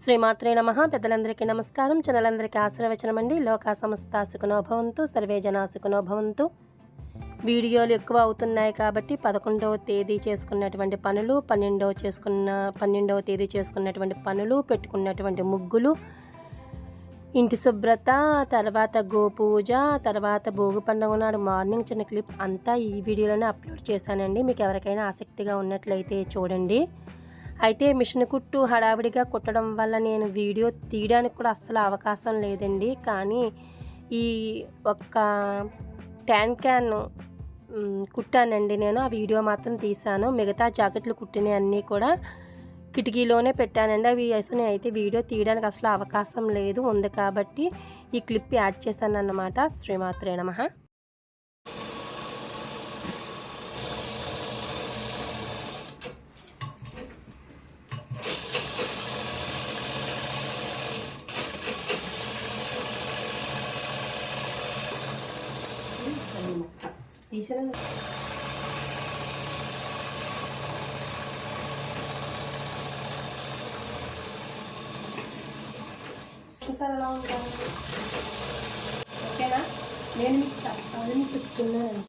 శ్రీమాత్రే నమః. పెద్దలందరికీ నమస్కారం. చిన్నలందరికీ ఆశీర్వచనం అండి. లోకా సమస్త సుఖినో భవంతు, సర్వే జనా సుఖినో భవంతు. వీడియోలు ఎక్కువ అవుతున్నాయి కాబట్టి 11వ తేదీ చేసుకున్నటువంటి పనులు, 12వ తేదీ చేసుకున్నటువంటి పనులు, పెట్టుకున్నటువంటి ముగ్గులు, ఇంటి శుభ్రత, తర్వాత గోపూజ, తర్వాత భోగి పండుగ నాడు మార్నింగ్ చిన్న క్లిప్ అంతా ఈ వీడియోలోనే అప్లోడ్ చేశానండి. మీకు ఎవరికైనా ఆసక్తిగా ఉన్నట్లయితే చూడండి. అయితే మిషన్ కుట్టు హడావిడిగా కుట్టడం వల్ల నేను వీడియో తీయడానికి కూడా అస్సలు అవకాశం లేదండి. కానీ ఈ ఒక్క క్యాన్ కుట్టానండి నేను. ఆ వీడియో మాత్రం తీశాను. మిగతా జాకెట్లు కుట్టినవి అన్నీ కూడా కిటికీలోనే పెట్టానండి. అవి అసలు అయితే వీడియో తీయడానికి అసలు అవకాశం లేదు ఉంది కాబట్టి ఈ క్లిప్ యాడ్ చేశాను అన్నమాట. శ్రీమాత్రే నమః. తీసిన సార్ ఎలా ఉంటాను ఓకేనా? నేను మీకు చెప్పాలని చెప్తున్నాను.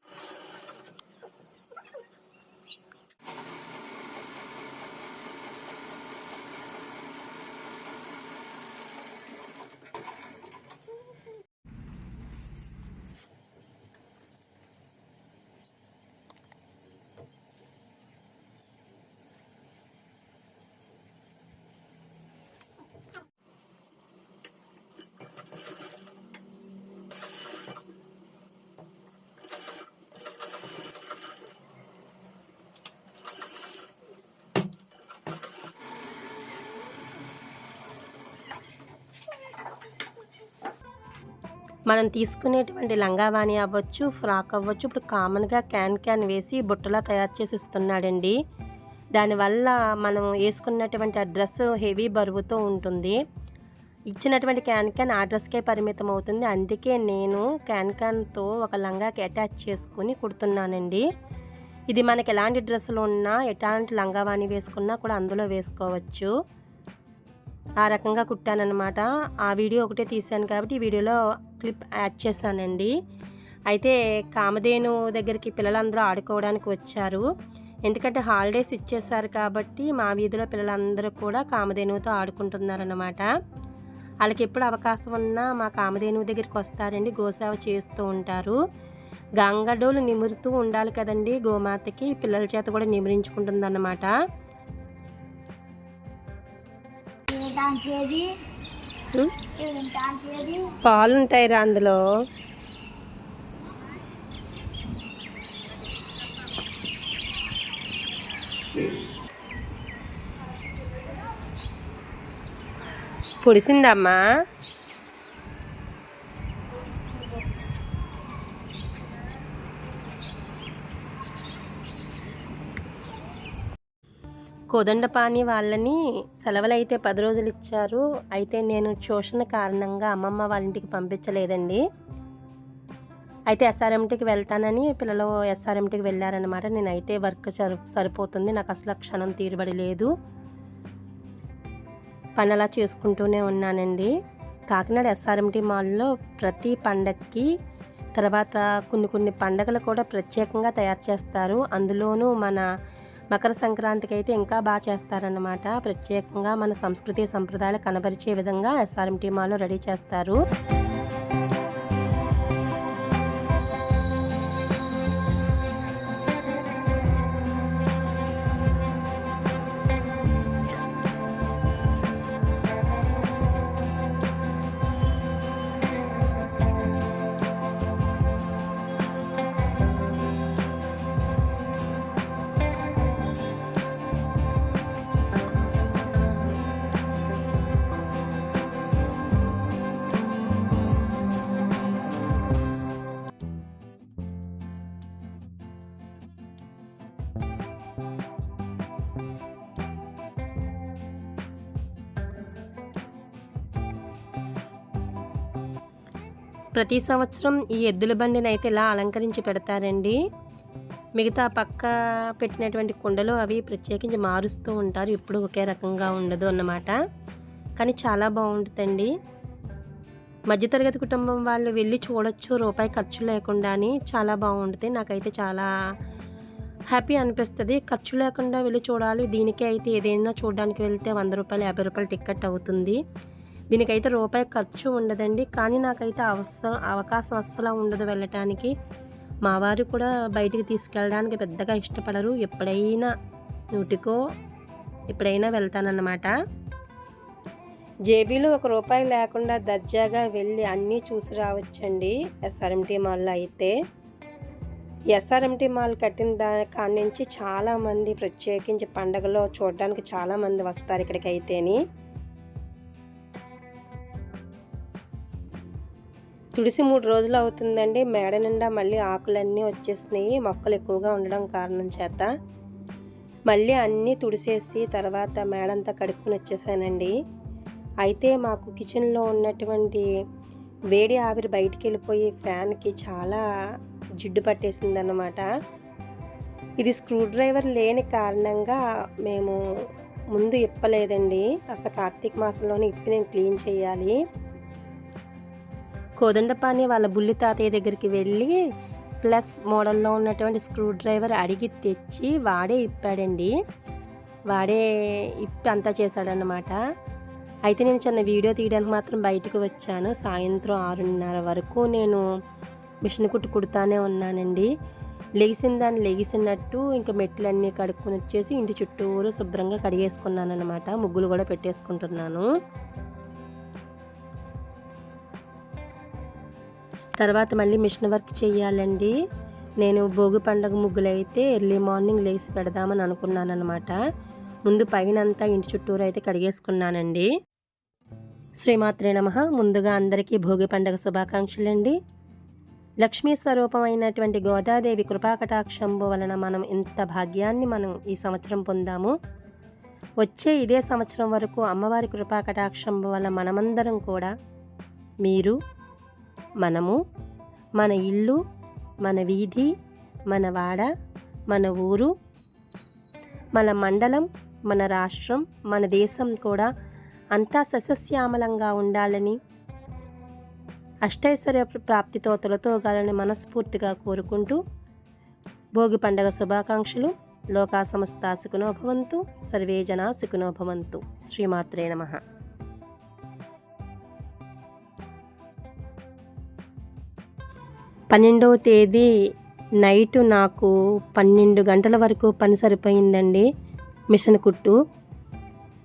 మనం తీసుకునేటువంటి లంగావాణి అవ్వచ్చు, ఫ్రాక్ అవ్వచ్చు, ఇప్పుడు కామన్గా క్యాన్ వేసి బుట్టలా తయారు చేసి ఇస్తున్నాడండి. దానివల్ల మనం వేసుకున్నటువంటి ఆ డ్రెస్ హెవీ బరువుతో ఉంటుంది. ఇచ్చినటువంటి క్యాన్ ఆ డ్రెస్కే పరిమితం అవుతుంది. అందుకే నేను క్యాన్తో ఒక లంగాకి అటాచ్ చేసుకుని కుడుతున్నానండి. ఇది మనకి ఎలాంటి డ్రెస్సులు ఉన్నా, ఎలాంటి లంగావాణి వేసుకున్నా కూడా అందులో వేసుకోవచ్చు. ఆ రకంగా కుట్టానన్నమాట. ఆ వీడియో ఒకటే తీశాను కాబట్టి ఈ వీడియోలో క్లిప్ యాడ్ చేశానండి. అయితే కామధేను దగ్గరికి పిల్లలందరూ ఆడుకోవడానికి వచ్చారు. ఎందుకంటే హాలిడేస్ ఇచ్చేసారు కాబట్టి మా వీధిలో పిల్లలందరూ కూడా కామధేనుతో ఆడుకుంటున్నారన్నమాట. వాళ్ళకి ఎప్పుడు అవకాశం ఉన్నా మా కామధేను దగ్గరికి వస్తారండి. గోసేవ చేస్తూ ఉంటారు. గంగడోలు నిమురుతూ ఉండాలి కదండి గోమాతకి. పిల్లల చేత కూడా నిమిరించుకుంటుందన్నమాట. పాలుంటాయి రా అందులో. పొడిసిందమ్మా. కోదండపాణి వాళ్ళని సెలవులు అయితే 10 రోజులు ఇచ్చారు. అయితే నేను ట్యూషన్ కారణంగా అమ్మమ్మ వాళ్ళ ఇంటికి పంపించలేదండి. అయితే ఎస్ఆర్ఎంటీకి వెళ్తానని పిల్లలు ఎస్ఆర్ఎంటీకి వెళ్ళారనమాట. నేనైతే వర్క్ సరిపోతుంది, నాకు అసలు క్షణం తీరుబడి లేదు. పని అలా చేసుకుంటూనే ఉన్నానండి. కాకినాడ ఎస్ఆర్ఎంటీ మాల్లో ప్రతి పండగకి తర్వాత కొన్ని పండగలు కూడా ప్రత్యేకంగా తయారు చేస్తారు. అందులోనూ మన మకర సంక్రాంతికి అయితే ఇంకా బాగా చేస్తారన్నమాట. ప్రత్యేకంగా మన సంస్కృతి సంప్రదాయాలు కనబరిచే విధంగా ఎస్ఆర్ఎంటీ మాల్లో రెడీ చేస్తారు. ప్రతి సంవత్సరం ఈ ఎద్దుల బండిని అయితే ఇలా అలంకరించి పెడతారండి. మిగతా పక్క పెట్టినటువంటి కుండలు అవి ప్రత్యేకించి మారుస్తూ ఉంటారు. ఇప్పుడు ఒకే రకంగా ఉండదు అన్నమాట. కానీ చాలా బాగుంటుందండి. మధ్యతరగతి కుటుంబం వాళ్ళు వెళ్ళి చూడొచ్చు రూపాయి ఖర్చు లేకుండా అని. చాలా బాగుంటుంది. నాకైతే చాలా హ్యాపీ అనిపిస్తుంది. ఖర్చు లేకుండా వెళ్ళి చూడాలి. దీనికే అయితే ఏదైనా చూడడానికి వెళ్తే ₹100, ₹50 టికెట్ అవుతుంది. దీనికైతే రూపాయి ఖర్చు ఉండదండి. కానీ నాకైతే అవకాశం అస్సలు ఉండదు వెళ్ళటానికి. మా వారు కూడా బయటికి తీసుకెళ్ళడానికి పెద్దగా ఇష్టపడరు. ఎప్పుడైనా వెళ్తానన్నమాట. జేబీలో ₹1 లేకుండా దర్జాగా వెళ్ళి అన్నీ చూసి రావచ్చండి ఎస్ఆర్ఎంటీ మాల్లో అయితే. ఎస్ఆర్ఎంటీ మాల్ కట్టిన కాడి నుంచి చాలామంది ప్రత్యేకించి పండగలో చూడడానికి చాలామంది వస్తారు ఇక్కడికి అయితేని. తుడిసి 3 రోజులు అవుతుందండి. మేడ నిండా మళ్ళీ ఆకులన్నీ వచ్చేసినాయి, మొక్కలు ఎక్కువగా ఉండడం కారణం చేత. మళ్ళీ అన్నీ తుడిసేసి తర్వాత మేడంతా కడుక్కుని వచ్చేసానండి. అయితే మాకు కిచెన్లో ఉన్నటువంటి వేడి ఆవిరి బయటికి వెళ్ళిపోయి ఫ్యాన్కి చాలా జిడ్డు పట్టేసిందన్నమాట. ఇది స్క్రూ డ్రైవర్ లేని కారణంగా మేము ముందు ఇప్పలేదండి. అసలు కార్తీక మాసంలోనే ఇప్పి నేను క్లీన్ చేయాలి. కోదండపాణి వాళ్ళ బుల్లి తాతయ్య దగ్గరికి వెళ్ళి ప్లస్ మోడల్లో ఉన్నటువంటి స్క్రూ డ్రైవర్ అడిగి తెచ్చి వాడే ఇప్పాడండి. వాడే ఇప్పి అంతా చేశాడన్నమాట. అయితే నేను చిన్న వీడియో తీయడానికి మాత్రం బయటకు వచ్చాను. సాయంత్రం 6:30 వరకు నేను మిషన్ కుడతానే ఉన్నానండి. లెగిసినట్టు ఇంకా మెట్లన్నీ కడుక్కొని వచ్చేసి ఇంటి చుట్టూరు శుభ్రంగా కడిగేసుకున్నాను అన్నమాట. ముగ్గులు కూడా పెట్టేసుకుంటున్నాను. తర్వాత మళ్ళీ మిషన్ వర్క్ చేయాలండి. నేను భోగి పండుగ ముగ్గులు అయితే ఎర్లీ మార్నింగ్ లేచి పెడదామని అనుకున్నాను అనమాట. ముందు పైనంతా ఇంటి చుట్టూరు అయితే కడిగేసుకున్నానండి. శ్రీమాత్రే నమః. ముందుగా అందరికీ భోగి పండుగ శుభాకాంక్షలండి. లక్ష్మీ స్వరూపమైనటువంటి గోదాదేవి కృపాకటాక్షంబు వలన మనం ఇంత భాగ్యాన్ని మనం ఈ సంవత్సరం పొందాము. వచ్చే ఇదే సంవత్సరం వరకు అమ్మవారి కృపాకటాక్షంబు వల్ల మనమందరం కూడా, మీరు, మనము, మన ఇల్లు, మన వీధి, మన వాడ, మన ఊరు, మన మండలం, మన రాష్ట్రం, మన దేశం కూడా అంతా సస్యశ్యామలంగా ఉండాలని, అష్టైశ్వర్య ప్రాప్తితో తొలతోగాలని మనస్ఫూర్తిగా కోరుకుంటూ భోగి పండుగ శుభాకాంక్షలు. లోకా సమస్తా సుఖినో భవంతు, సర్వే జనా సుఖినో భవంతు. శ్రీమాత్రే నమః. 12వ తేదీ నైటు నాకు 12 గంటల వరకు పని సరిపోయిందండి మిషన్ కుట్టు.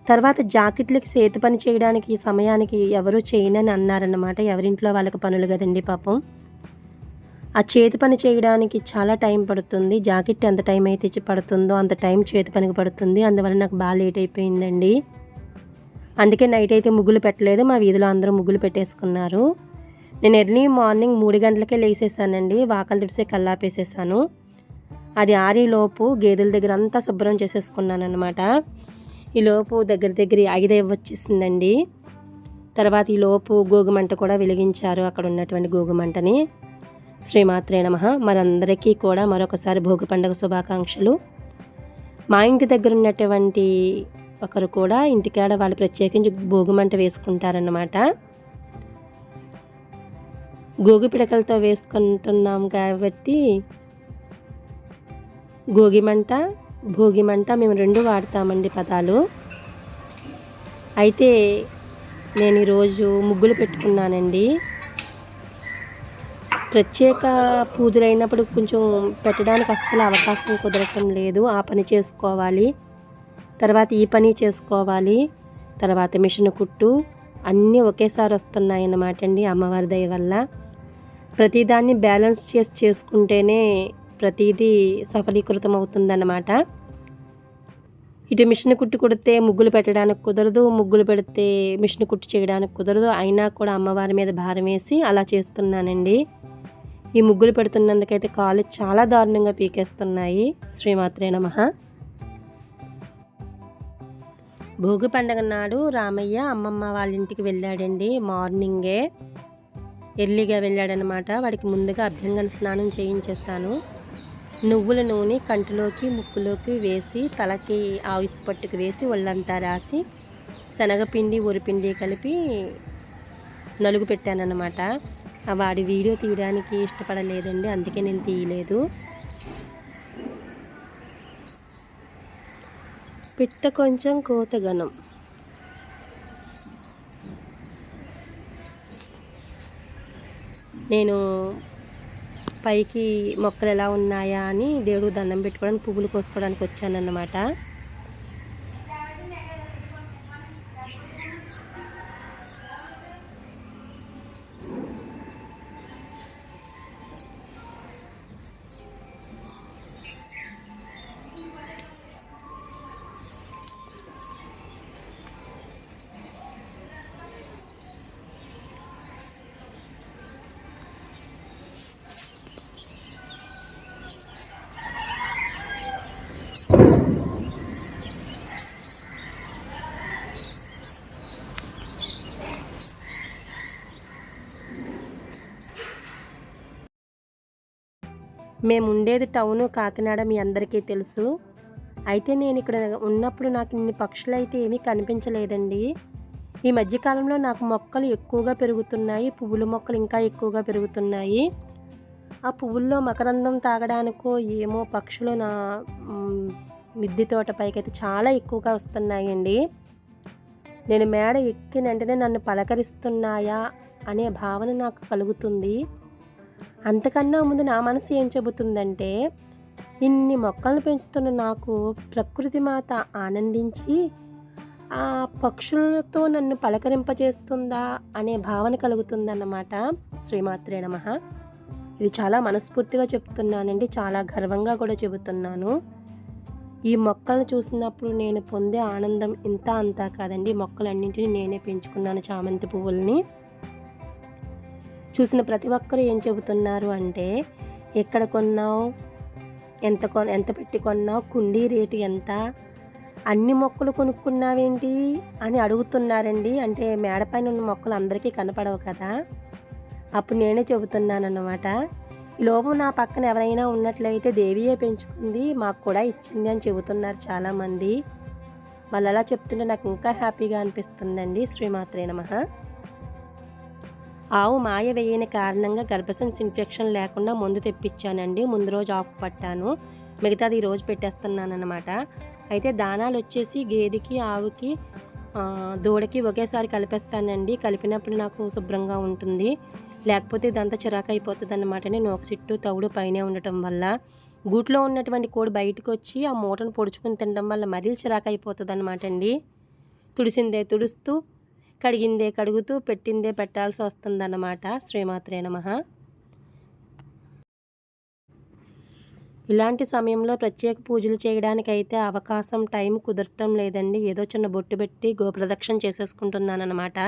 తర్వాత జాకెట్లకి చేతి పని చేయడానికి ఈ సమయానికి ఎవరు చేయనని అన్నారన్నమాట. ఎవరింట్లో వాళ్ళకి పనులు కదండి పాపం. ఆ చేతి పని చేయడానికి చాలా టైం పడుతుంది. జాకెట్ ఎంత టైం అయితే పడుతుందో అంత టైం చేతి పనికి పడుతుంది. అందువల్ల నాకు బాగా లేట్ అయిపోయిందండి. అందుకే నైట్ అయితే ముగ్గులు పెట్టలేదు. మా వీధిలో అందరూ ముగ్గులు పెట్టేసుకున్నారు. నేను ఎర్లీ మార్నింగ్ 3 గంటలకే లేసేసానండి. వాకలు తుడిసే కల్లాపేసేసాను. అది ఆరేలోపు గేదెల దగ్గర అంతా శుభ్రం చేసేసుకున్నాను అనమాట. ఈలోపు దగ్గర 5 వచ్చేసిందండి. తర్వాత ఈలోపు గోగుమంట కూడా వెలిగించారు, అక్కడ ఉన్నటువంటి గోగుమంటని. శ్రీమాత్రే నమః. మరందరికీ కూడా మరొకసారి భోగి పండుగ శుభాకాంక్షలు. మా ఇంటి దగ్గర ఉన్నటువంటి ఒకరు కూడా ఇంటికాడ వాళ్ళు ప్రత్యేకించి భోగిమంట వేసుకుంటారన్నమాట. గోగి పిడకలతో వేసుకుంటున్నాం కాబట్టి గోగిమంట, భోగిమంట మేము 2 వాడతామండి పదాలు. అయితే నేను ఈరోజు ముగ్గులు పెట్టుకున్నానండి. ప్రత్యేక పూజలు అయినప్పుడు కొంచెం పెట్టడానికి అస్సలు అవకాశం కుదరటం లేదు. ఆ పని చేసుకోవాలి, తర్వాత ఈ పని చేసుకోవాలి, తర్వాత మిషన్ కుట్టు అన్నీ ఒకేసారి వస్తున్నాయి అన్నమాట అండి. అమ్మవారి దయ వల్ల ప్రతిదాన్ని బ్యాలెన్స్ చేసుకుంటేనే ప్రతిదీ సఫలీకృతం అవుతుందన్నమాట. ఇటు మిషన్ కుట్టు కుడితే ముగ్గులు పెట్టడానికి కుదరదు, ముగ్గులు పెడితే మిషన్ కుట్టు చేయడానికి కుదరదు. అయినా కూడా అమ్మవారి మీద భారం వేసి అలా చేస్తున్నానండి. ఈ ముగ్గులు పెడుతున్నందుకైతే కాళ్ళు చాలా దారుణంగా పీకేస్తున్నాయి. శ్రీమాత్రే నమః. భోగి పండగ నాడు రామయ్య అమ్మమ్మ వాళ్ళ ఇంటికి వెళ్ళాడండి. మార్నింగే ఎర్లీగా వెళ్ళాడనమాట. వాడికి ముందుగా అభ్యంగన స్నానం చేయించేసాను. నువ్వుల నూనె కంటిలోకి ముక్కులోకి వేసి తలకి ఆవిసి పట్టుకు వేసి ఒళ్ళంతా రాసి శనగపిండి వరిపిండి కలిపి నలుగు పెట్టానన్నమాట. వాడి వీడియో తీయడానికి ఇష్టపడలేదండి, అందుకే నేను తీయలేదు. పిట్ట కొంచెం కోతగనం. నేను పైకి మొక్కలు ఎలా ఉన్నాయా అని దేవుడికి దండం పెట్టుకోవడానికి పువ్వులు కోసుకోవడానికి వచ్చానన్నమాట. మేము ఉండేది టౌను కాకినాడ, మీ అందరికీ తెలుసు. అయితే నేను ఇక్కడ ఉన్నప్పుడు నాకు ఇన్ని పక్షులు అయితే ఏమీ కనిపించలేదండి. ఈ మధ్యకాలంలో నాకు మొక్కలు ఎక్కువగా పెరుగుతున్నాయి, పువ్వుల మొక్కలు ఇంకా ఎక్కువగా పెరుగుతున్నాయి. ఆ పువ్వుల్లో మకరందం తాగడానికో ఏమో పక్షులు నా మిద్దె తోట పైకైతే చాలా ఎక్కువగా వస్తున్నాయండి. నేను మేడ ఎక్కిన వెంటనే నన్ను పలకరిస్తున్నాయా అనే భావన నాకు కలుగుతుంది. అంతకన్నా ముందు నా మనసు ఏం చెబుతుందంటే, ఇన్ని మొక్కలను పెంచుతున్న నాకు ప్రకృతి మాత ఆనందించి ఆ పక్షులతో నన్ను పలకరింపజేస్తుందా అనే భావన కలుగుతుందన్నమాట. శ్రీమాత్రే నమః. ఇది చాలా మనస్ఫూర్తిగా చెప్తున్నానండి, చాలా గర్వంగా కూడా చెబుతున్నాను. ఈ మొక్కలను చూసినప్పుడు నేను పొందే ఆనందం ఇంత అంతా కాదండి. మొక్కలన్నింటినీ నేనే పెంచుకున్నాను, చామంతి పువ్వుల్ని. చూసిన ప్రతి ఒక్కరు ఏం చెబుతున్నారు అంటే, ఎక్కడ కొన్నావు, ఎంత పెట్టి కొన్నావు, కుండీ రేటు ఎంత, అన్ని మొక్కలు కొనుక్కున్నావేంటి అని అడుగుతున్నారండి. అంటే మేడపైన ఉన్న మొక్కలు అందరికీ కనపడవు కదా. అప్పుడు నేనే చెబుతున్నానన్నమాట. ఈ లోపం నా పక్కన ఎవరైనా ఉన్నట్లయితే దేవియే పెంచుకుంది, మాకు కూడా ఇచ్చింది అని చెబుతున్నారు చాలామంది. వాళ్ళు అలా చెప్తుంటే నాకు ఇంకా హ్యాపీగా అనిపిస్తుందండి. శ్రీమాత్రే నమః. ఆవు మాయ వేయని కారణంగా గర్భసంచి ఇన్ఫెక్షన్ లేకుండా మందు తెప్పించానండి. ముందు రోజు ఆఫ్ పట్టాను, మిగతాది ఈరోజు పెట్టేస్తున్నాను అన్నమాట. అయితే దానాలు వచ్చేసి గేదెకి, ఆవుకి, దూడకి ఒకేసారి కలిపేస్తానండి. కలిపినప్పుడు నాకు శుభ్రంగా ఉంటుంది, లేకపోతే ఇదంతా చిరాకు అయిపోతుంది అన్నమాట. నేను ఒక చుట్టూ తవుడు పైనే ఉండటం వల్ల గూట్లో ఉన్నటువంటి కోడి బయటకు వచ్చి ఆ మూటను పొడుచుకుని తినడం వల్ల మరీ చిరాకు అయిపోతుంది అన్నమాట అండి. తుడిసిందే తుడుస్తూ, కడిగిందే కడుగుతూ, పెట్టిందే పెట్టాల్సి వస్తుందన్నమాట. శ్రీమాత్రే నమః. ఇలాంటి సమయంలో ప్రత్యేక పూజలు చేయడానికైతే అవకాశం, టైం కుదరటం లేదండి. ఏదో చిన్న బొట్టు పెట్టి గోప్రదక్షిణ చేసేసుకుంటున్నానన్నమాట.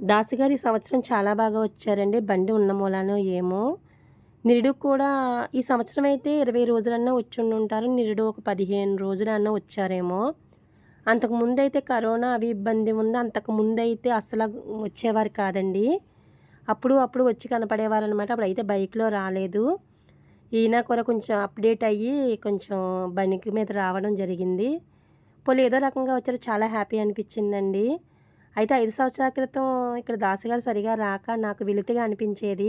దాసిగారు ఈ సంవత్సరం చాలా బాగా వచ్చారండి. బండి ఉన్న మూలానో ఏమో. నిరుడు కూడా ఈ సంవత్సరం అయితే 20 రోజులన్నా వచ్చుండుంటారు. నిరుడు ఒక 15 రోజులన్నా వచ్చారేమో. అంతకుముందైతే కరోనా అవి ఇబ్బంది ఉంది. అంతకుముందైతే అసలు వచ్చేవారు కాదండి. అప్పుడు వచ్చి కనపడేవారు అనమాట. అప్పుడైతే బైక్లో రాలేదు. ఈయన కూడా కొంచెం అప్డేట్ అయ్యి కొంచెం బండికి మీద రావడం జరిగింది. ఏదో రకంగా వచ్చారు, చాలా హ్యాపీ అనిపించిందండి. అయితే 5 సంవత్సరాల క్రితం ఇక్కడ దాసగారు సరిగా రాక నాకు వెలితిగా అనిపించేది.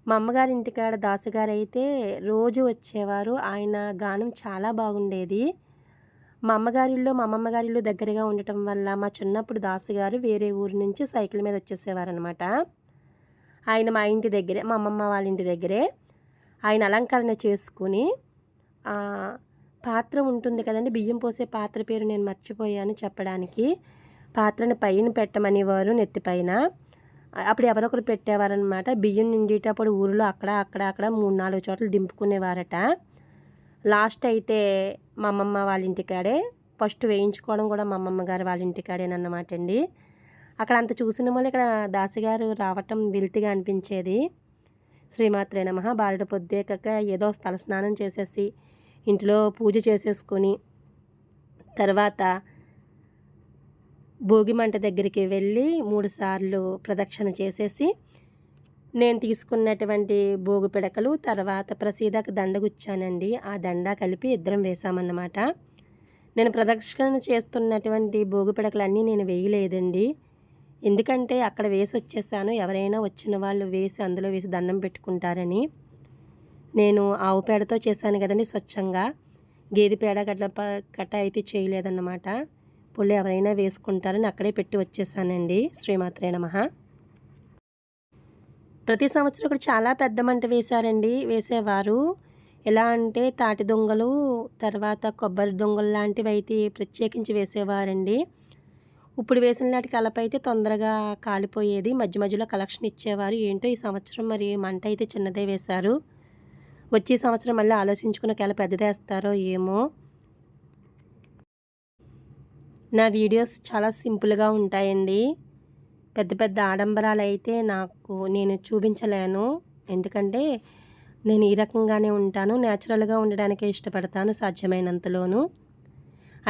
మా అమ్మగారి ఇంటికాడ దాసగారు అయితే రోజు వచ్చేవారు. ఆయన గానం చాలా బాగుండేది. మా అమ్మమ్మ గారి ఇల్లు దగ్గరగా ఉండటం వల్ల మా చిన్నప్పుడు దాసగారు వేరే ఊరు నుంచి సైకిల్ మీద వచ్చేసేవారు అనమాట. ఆయన మా ఇంటి దగ్గరే, మా అమ్మమ్మ వాళ్ళ ఇంటి దగ్గరే ఆయన అలంకరణ చేసుకుని పాత్ర ఉంటుంది కదండి, బియ్యం పోసే పాత్ర పేరు నేను మర్చిపోయాను చెప్పడానికి. పాత్రను పైన పెట్టమనేవారు, నెత్తిపైన. అప్పుడు ఎవరొకరు పెట్టేవారనమాట. బియ్యం నిండేటప్పుడు ఊరిలో అక్కడ 3-4 చోట్ల దింపుకునేవారట. లాస్ట్ అయితే మా అమ్మమ్మ వాళ్ళ ఇంటికాడే, ఫస్ట్ వేయించుకోవడం కూడా మా అమ్మమ్మ గారు వాళ్ళ ఇంటికాడేనన్నమాట అండి. అక్కడ అంత చూసిన వల్ల ఇక్కడ దాసిగారు రావటం వెలితిగా అనిపించేది. శ్రీమాత్రే నమః. బారుడ పొద్దెక్కక ఏదో తలస్నానం చేసేసి ఇంట్లో పూజ చేసేసుకొని తర్వాత భోగి మంట దగ్గరికి వెళ్ళి 3 సార్లు ప్రదక్షిణ చేసేసి నేను తీసుకున్నటువంటి భోగి పిడకలు తర్వాత ప్రసీదకు దండ గుచ్చానండి. ఆ దండ కలిపి ఇద్దరం వేసామన్నమాట. నేను ప్రదక్షిణ చేస్తున్నటువంటి భోగి పిడకలన్నీ నేను వేయలేదండి. ఎందుకంటే అక్కడ వేసి వచ్చేసాను. ఎవరైనా వచ్చిన వాళ్ళు వేసి అందులో వేసి దండం పెట్టుకుంటారని. నేను ఆవు పేడతో చేశాను కదండి స్వచ్ఛంగా. గేదె పేడ గట్ల అయితే చేయలేదన్నమాట. పుల్ల ఎవరైనా వేసుకుంటారని అక్కడే పెట్టి వచ్చేసానండి. శ్రీమాత్రే నమః. ప్రతి సంవత్సరం ఇక్కడ చాలా పెద్ద మంట వేసేవారు. ఎలా అంటే తాటి దొంగలు తర్వాత కొబ్బరి దొంగలు లాంటివి అయితే ప్రత్యేకించి వేసేవారండి. ఇప్పుడు వేసిన నాటి కలప అయితే తొందరగా కాలిపోయేది. మధ్య మధ్యలో కలెక్షన్ ఇచ్చేవారు. ఏంటో ఈ సంవత్సరం మరి మంట అయితే చిన్నదే వేశారు. వచ్చే సంవత్సరం మళ్ళీ ఆలోచించుకున్న కల పెద్దదేస్తారో ఏమో. నా వీడియోస్ చాలా సింపుల్గా ఉంటాయండి. పెద్ద పెద్ద ఆడంబరాలు అయితే నేను చూపించలేను. ఎందుకంటే నేను ఈ రకంగానే ఉంటాను. న్యాచురల్గా ఉండడానికే ఇష్టపడతాను సాధ్యమైనంతలోనూ.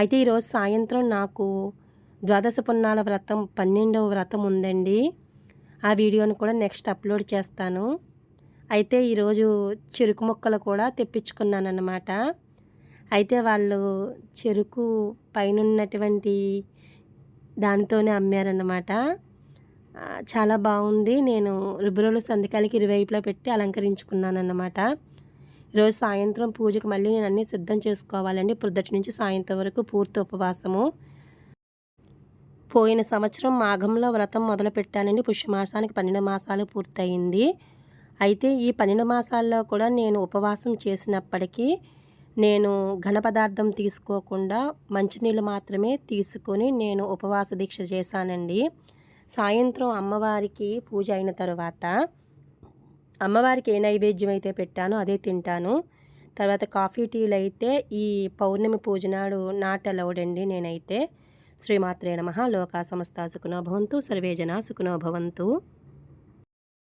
అయితే ఈరోజు సాయంత్రం నాకు ద్వాదశ పున్నాల వ్రతం 12వ వ్రతం ఉందండి. ఆ వీడియోని కూడా నెక్స్ట్ అప్లోడ్ చేస్తాను. అయితే ఈరోజు చెరుకు ముక్కలు కూడా తెప్పించుకున్నానన్నమాట. అయితే వాళ్ళు చెరుకు పైనున్నటువంటి దానితోనే అమ్మారన్నమాట. చాలా బాగుంది. నేను రుబ్బురోలు సందికాలకి ఇరువైపులా పెట్టి అలంకరించుకున్నానన్నమాట. ఈరోజు సాయంత్రం పూజకు మళ్ళీ నేను అన్నీ సిద్ధం చేసుకోవాలండి. పొద్దుటి నుంచి సాయంత్రం వరకు పూర్తి ఉపవాసము. పోయిన సంవత్సరం మాఘంలో వ్రతం మొదలుపెట్టానండి. పుష్యమాసానికి 12 మాసాలు పూర్తయింది. అయితే ఈ 12 మాసాల్లో కూడా నేను ఉపవాసం చేసినప్పటికీ నేను ఘన పదార్థం తీసుకోకుండా మంచినీళ్ళు మాత్రమే తీసుకొని నేను ఉపవాస దీక్ష చేశానండి. సాయంత్రం అమ్మవారికి పూజ అయిన తర్వాత అమ్మవారికి ఏ నైవేద్యం అయితే పెట్టానో అదే తింటాను. తర్వాత కాఫీ టీలు అయితే ఈ పౌర్ణమి పూజ నాడు నాట్ అలౌడ్ అండి నేనైతే. శ్రీమాత్రే నమః. లోకా సమస్తా సుఖినో భవంతు. సర్వే జనా సుఖినో భవంతు.